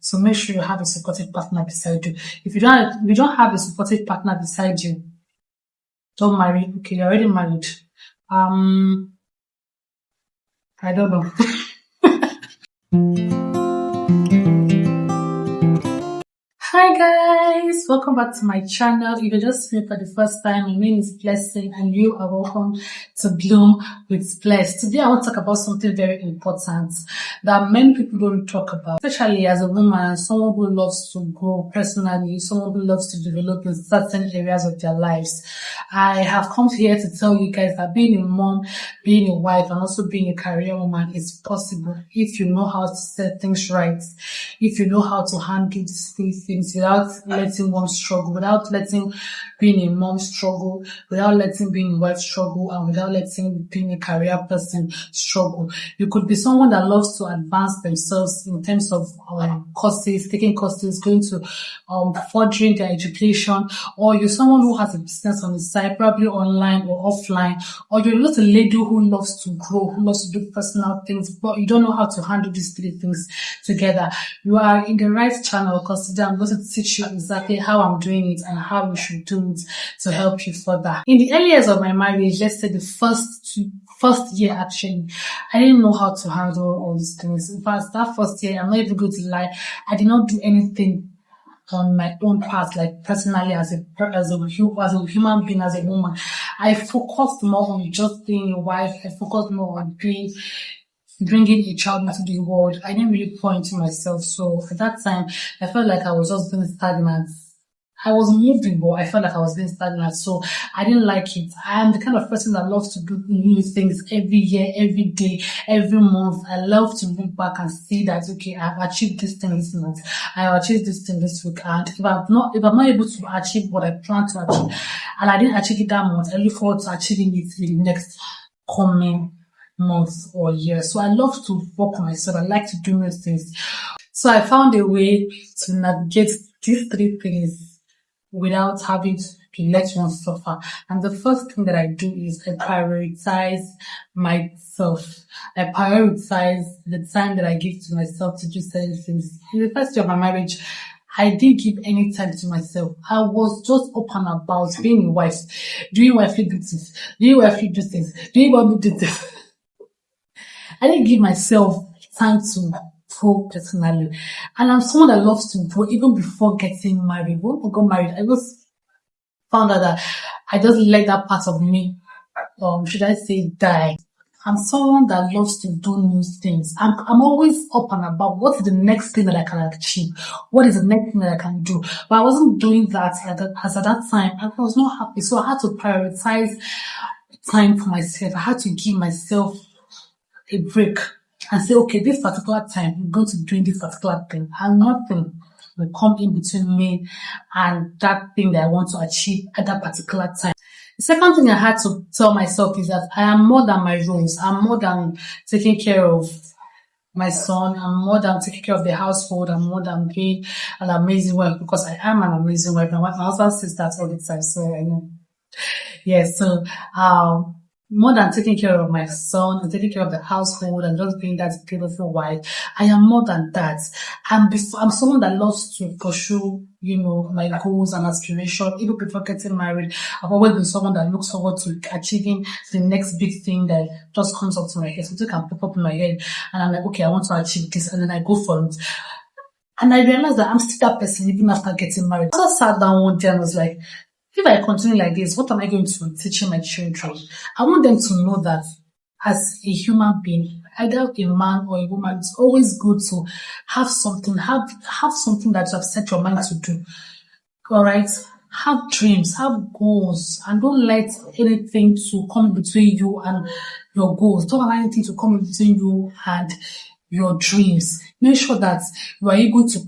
So make sure you have a supportive partner beside you. If you don't have a supportive partner beside you, don't marry. Okay, you're already married. I don't know. Hi guys, welcome back to my channel. If you're just here for the first time, my name is Blessing and you are welcome to Bloom with Bless. Today I want to talk about something very important that many people don't talk about, especially as a woman, someone who loves to grow personally, someone who loves to develop in certain areas of their lives. I have come here to tell you guys that being a mom, being a wife, and also being a career woman is possible if you know how to set things right, if you know how to handle these things without letting one struggle, without letting being a mom struggle, without letting being a wife struggle, and without letting being a career person struggle. You could be someone that loves to advance themselves in terms of courses, taking courses, going to furthering their education, or you're someone who has a business on the side, probably online or offline, or you're just a lady who loves to grow, who loves to do personal things, but you don't know how to handle these three things together. You are in the right channel because today I'm going to teach you exactly how I'm doing it and how you should do it to help you further. In the early years of my marriage, let's say the first year actually, I didn't know how to handle all these things. In fact, that first year, I'm not even going to lie, I did not do anything on my own part, like personally as a human being, as a woman. I focused more on just being a wife. I focused more on bringing a child into the world. I didn't really pour into myself. So at that time, I felt like I was just being stagnant. I was moving, but I felt like I was being stagnant. So I didn't like it. I am the kind of person that loves to do new things every year, every day, every month. I love to look back and see that, okay, I've achieved this thing this month. I have achieved this thing this week. And if I'm not able to achieve what I plan to achieve, and I didn't achieve it that month, I look forward to achieving it in the next coming months or years. So I love to work on myself. I like to do new things. So I found a way to navigate these three things without having to let one suffer. And the first thing that I do is I prioritize myself. I prioritize the time that I give to myself to do certain things. In the first year of my marriage, I didn't give any time to myself. I was just up and about being a wife, doing wifely duties, doing wifely duties, doing wifely duties. I didn't give myself time to grow personally. And I'm someone that loves to grow even before getting married. When I got married, I just found out that I just let that part of me, should I say, die. I'm someone that loves to do new things. I'm always up and about. What's the next thing that I can achieve? What is the next thing that I can do? But I wasn't doing that at that time. I was not happy. So I had to prioritize time for myself. I had to give myself a break and say, okay, this particular time, I'm going to do this particular thing, and nothing will come in between me and that thing that I want to achieve at that particular time. The second thing I had to tell myself is that I am more than my roles. I'm more than taking care of my son. I'm more than taking care of the household. I'm more than being an amazing wife, because I am an amazing wife. My husband says that all the time, so I know. Yeah, so more than taking care of my son and taking care of the household and just being that beautiful wife, I am more than that. I'm someone that loves to pursue, my goals and aspirations. Even before getting married, I've always been someone that looks forward to achieving the next big thing that just comes up to my head. Something can pop up in my head, and I'm like, okay, I want to achieve this, and then I go for it. And I realized that I'm still that person even after getting married. I also sat down one day and was like, if I continue like this, what am I going to teach my children? I want them to know that as a human being, either a man or a woman, it's always good to have something, have something that you have set your mind to do. All right? Have dreams, have goals, and don't let anything to come between you and your goals. Don't allow anything to come between you and your dreams. Make sure that you are able to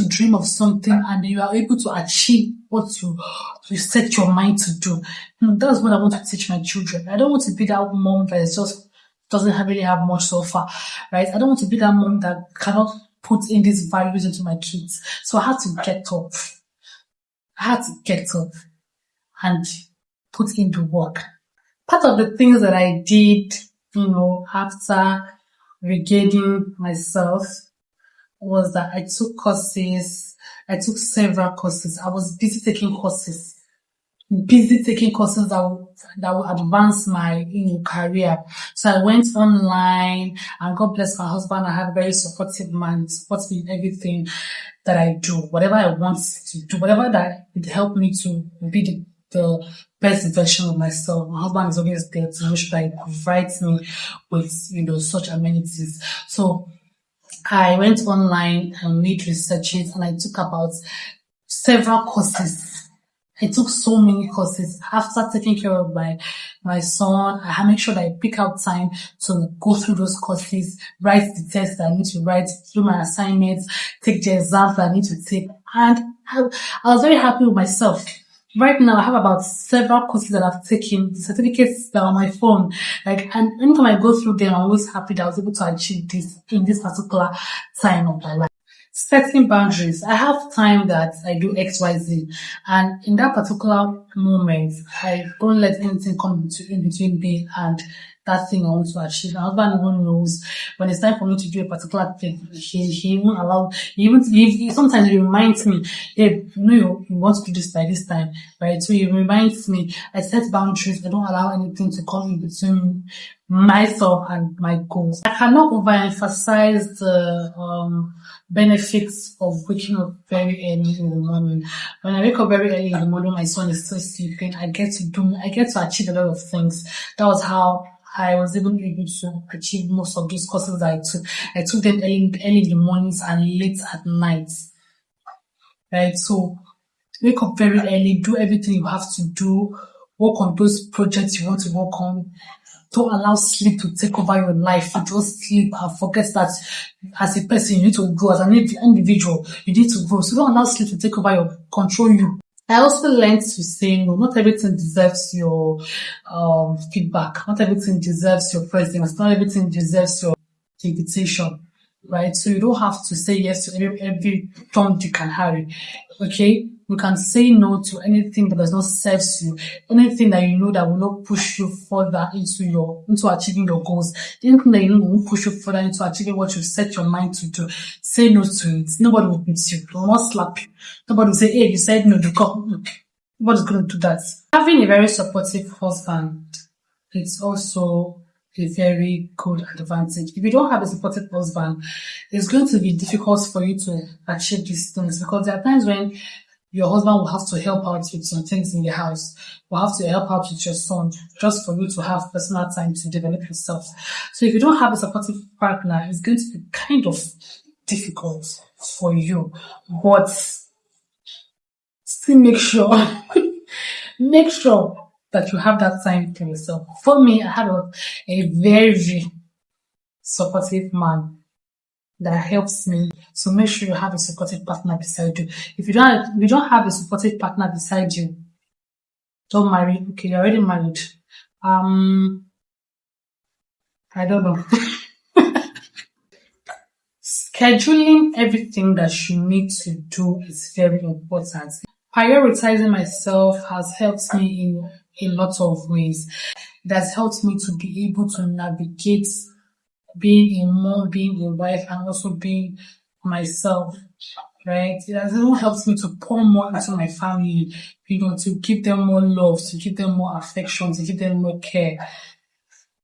dream of something and you are able to achieve what you set your mind to do. That's what I want to teach my children. I don't want to be that mom that is just doesn't really have much so far, right? I don't want to be that mom that cannot put in these values into my kids. So I had to get up. And put in the work. Part of the things that I did, after regaining myself was that I took courses. I took several courses. I was busy taking courses that will advance my career. So I went online, and God bless my husband. I had a very supportive man, supports me in everything that I do, whatever I want to do, whatever that it helped me to be the best version of myself. My husband is always there to make sure that he provides me with, such amenities. So I went online and made researches, and I took about several courses. I took so many courses. After taking care of my son, I make sure that I pick out time to go through those courses, write the tests that I need to write, do my assignments, take the exams that I need to take. And I was very happy with myself. Right now, I have about several courses that I've taken, certificates that are on my phone. And anytime I go through them, I'm always happy that I was able to achieve this in this particular time of my life. Setting boundaries. I have time that I do XYZ, and in that particular moment, I don't let anything come in between me and that thing I want to achieve. My husband even knows when it's time for me to do a particular thing. He won't allow. He sometimes he reminds me, "Hey, you want to do this by this time, right?" So he reminds me. I set boundaries. I don't allow anything to come in between myself and my goals. I cannot overemphasize the benefits of waking up very early in the morning. When I wake up very early in the morning, my son is still sleeping. I get to achieve a lot of things. That was how I was able to achieve most of these courses that I took. I took them early in the mornings and late at night. Right? So wake up very early, do everything you have to do, work on those projects you want to work on. Don't allow sleep to take over your life. You just sleep and forget that as a person, you need to grow. As an individual, you need to grow. So don't allow sleep to take over control you. I also learned to say no. Not everything deserves your feedback. Not everything deserves your presence. Not everything deserves your invitation. Right? So you don't have to say yes to every Tom, Dick, and Harry. Okay? You can say no to anything that does not serve you, anything that you know that will not push you further into achieving your goals, anything that you know will push you further into achieving what you set your mind to do. Say no to it. Nobody will beat you. They will not slap you. Nobody will say, "Hey, you said no, you come." Nobody's going to do that. Having a very supportive husband, it's also a very good advantage. If you don't have a supportive husband, it's going to be difficult for you to achieve these things, because there are times when your husband will have to help out with some things in the house, will have to help out with your son, just for you to have personal time to develop yourself. So if you don't have a supportive partner, it's going to be kind of difficult for you. But still make sure that you have that time for yourself. For me, I had a very supportive man that helps me. So make sure you have a supportive partner beside you. If you don't have a supportive partner beside you, don't marry. Okay, you're already married. I don't know. Scheduling everything that you need to do is very important. Prioritizing myself has helped me in a lot of ways. It has helped me to be able to navigate being a mom, being a wife, and also being myself, right? It has even helped me to pour more into my family, to give them more love, to give them more affection, to give them more care,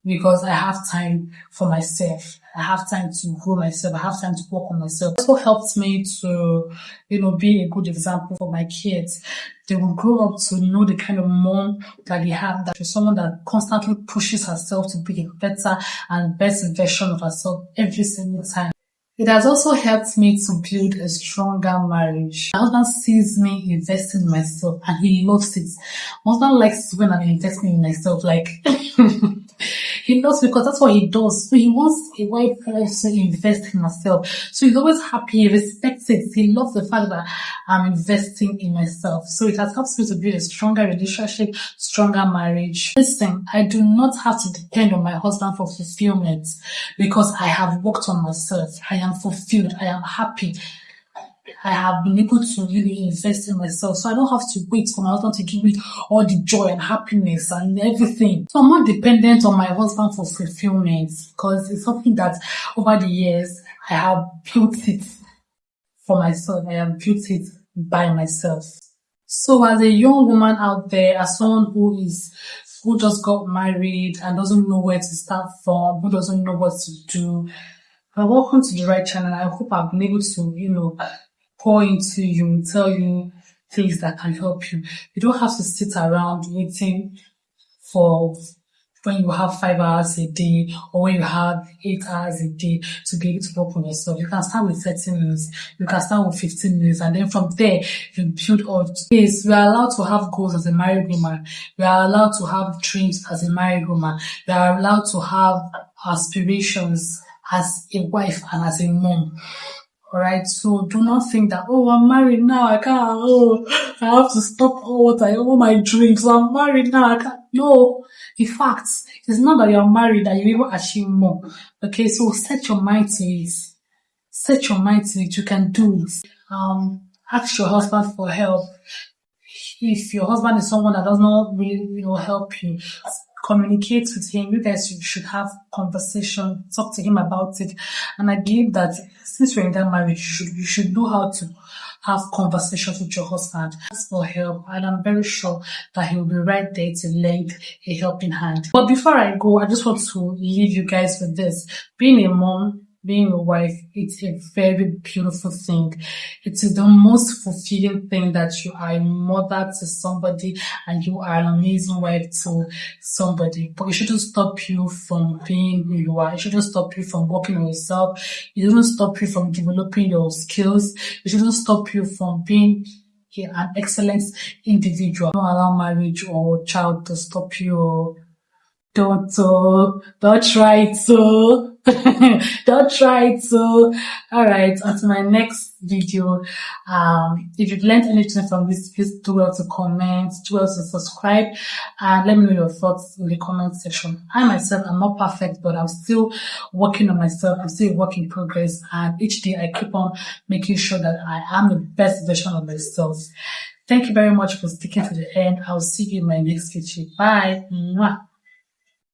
because I have time for myself. I have time to grow myself. I have time to work on myself. It also helped me to, be a good example for my kids. They will grow up to know the kind of mom that they have, that is someone that constantly pushes herself to be a better and best version of herself every single time. It has also helped me to build a stronger marriage. My husband sees me investing in myself and he loves it. My husband likes when I'm investing in myself, he loves, because that's what he does. So he wants a wife to invest in herself. So he's always happy, he respects it. He loves the fact that I'm investing in myself. So it has helped me to build a stronger relationship, stronger marriage. Listen, I do not have to depend on my husband for fulfillment, because I have worked on myself. I am fulfilled. I am happy. I have been able to really invest in myself. So I don't have to wait for my husband to give me all the joy and happiness and everything. So I'm not dependent on my husband for fulfillment, because it's something that over the years I have built it. for myself. I have built it by myself. So as a young woman out there, as someone who just got married and doesn't know where to start from, who doesn't know what to do, well, welcome to the right channel. I hope I've been able to, pour into you, tell you things that can help you. You don't have to sit around waiting for when you have 5 hours a day or when you have 8 hours a day to be able to work on yourself. You can start with 30 minutes, you can start with 15 minutes, and then from there you build on. Yes, we are allowed to have goals as a married woman. We are allowed to have dreams as a married woman. We are allowed to have aspirations as a wife and as a mom. Alright, so do not think that, oh, I'm married now, I have to stop all my dreams. So I'm married now, I can't. No, in fact, it's not that you're married that you will achieve more. Okay, so set your mind to it. Set your mind to it, you can do it. Ask your husband for help. If your husband is someone that does not really, help you, communicate with him. You guys should have conversation, talk to him about it. And I believe that since you're in that marriage, you should know how to have conversations with your husband. Ask for help, and I'm very sure that he will be right there to lend a helping hand. But before I go, I just want to leave you guys with this. Being a mom, being a wife, it's a very beautiful thing. It is the most fulfilling thing that you are a mother to somebody and you are an amazing wife to somebody. But it shouldn't stop you from being who you are. It shouldn't stop you from working on yourself. It shouldn't stop you from developing your skills. It shouldn't stop you from being an excellent individual. Don't allow marriage or child to stop you. Don't try to. Don't try to. Alright, on to my next video. If you've learned anything from this, please do well to comment, do well to subscribe, and let me know your thoughts in the comment section. I myself am not perfect, but I'm still working on myself. I'm still a work in progress, and each day I keep on making sure that I am the best version of myself. Thank you very much for sticking to the end. I'll see you in my next video. Bye. Mwah.